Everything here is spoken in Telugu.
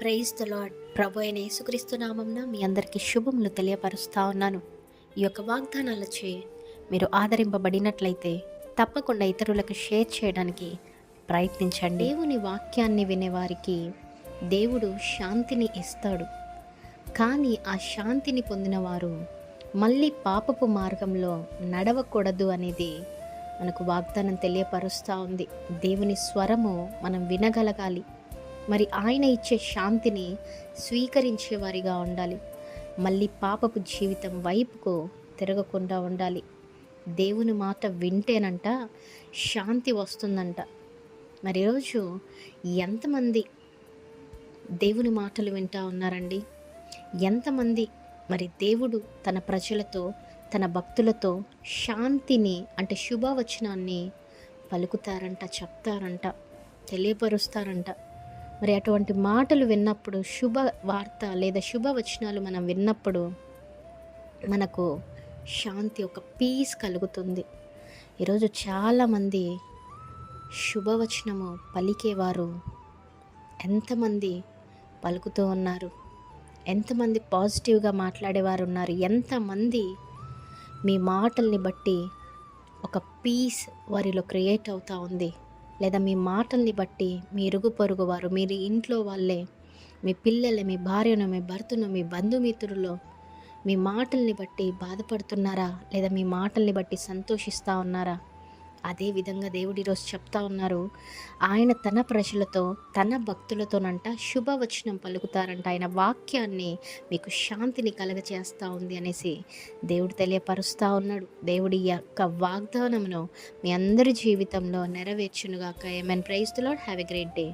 Praise the lord. ప్రభు అయిన యేసుక్రీస్తు నామమున మీ అందరికీ శుభములు తెలియపరుస్తా ఉన్నాను. ఈ యొక్క వాగ్దానాలచే మీరు ఆదరింపబడినట్లయితే తప్పకుండా ఇతరులకు షేర్ చేయడానికి ప్రయత్నించండి. దేవుని వాక్యాన్ని వినేవారికి దేవుడు శాంతిని ఇస్తాడు. కానీ ఆ శాంతిని పొందిన వారు మళ్ళీ పాపపు మార్గంలో నడవకూడదు అనేది మనకు వాగ్దానం తెలియపరుస్తూ ఉంది. దేవుని స్వరము మనం వినగలగాలి. మరి ఆయన ఇచ్చే శాంతిని స్వీకరించే వారిగా ఉండాలి. మళ్ళీ పాపపు జీవితం వైపుకు తిరగకుండా ఉండాలి. దేవుని మాట వింటేనంట శాంతి వస్తుందంట. మరి ఈరోజు ఎంతమంది దేవుని మాటలు వింటూ ఉన్నారండి? ఎంతమంది మరి దేవుడు తన ప్రజలతో, తన భక్తులతో శాంతిని అంటే శుభవచనాన్ని పలుకుతారంట, చెప్తారంట, తెలియపరుస్తారంట. మరి అటువంటి మాటలు విన్నప్పుడు, శుభ వార్త లేదా శుభవచనాలు మనం విన్నప్పుడు మనకు శాంతి, ఒక పీస్ కలుగుతుంది. ఈరోజు చాలామంది శుభవచనము పలికేవారు ఎంతమంది పలుకుతూ ఉన్నారు? ఎంతమంది పాజిటివ్గా మాట్లాడేవారు ఉన్నారు? ఎంతమంది మీ మాటల్ని బట్టి ఒక పీస్ వారిలో క్రియేట్ అవుతూ ఉంది? లేదా మీ మాటల్ని బట్టి మీ ఇరుగు పొరుగు వారు, మీరు ఇంట్లో వాళ్ళే, మీ పిల్లలు, మీ భార్యను, మీ భర్తను, మీ బంధుమిత్రులు మీ మాటల్ని బట్టి బాధపడుతున్నారా? లేదా మీ మాటల్ని బట్టి సంతోషిస్తూ ఉన్నారా? అదే విధంగా దేవుడు ఈరోజు చెప్తా ఉన్నారు, ఆయన తన ప్రజలతో, తన భక్తులతోనంట శుభవచనం పలుకుతారంట. ఆయన వాక్యాన్ని మీకు శాంతిని కలగచేస్తూ ఉంది అనేసి దేవుడు తెలియపరుస్తూ ఉన్నాడు. దేవుడి యొక్క వాగ్దానమును మీ అందరి జీవితంలో నెరవేర్చునుగాక. Amen. Praise the Lord. Have a great day.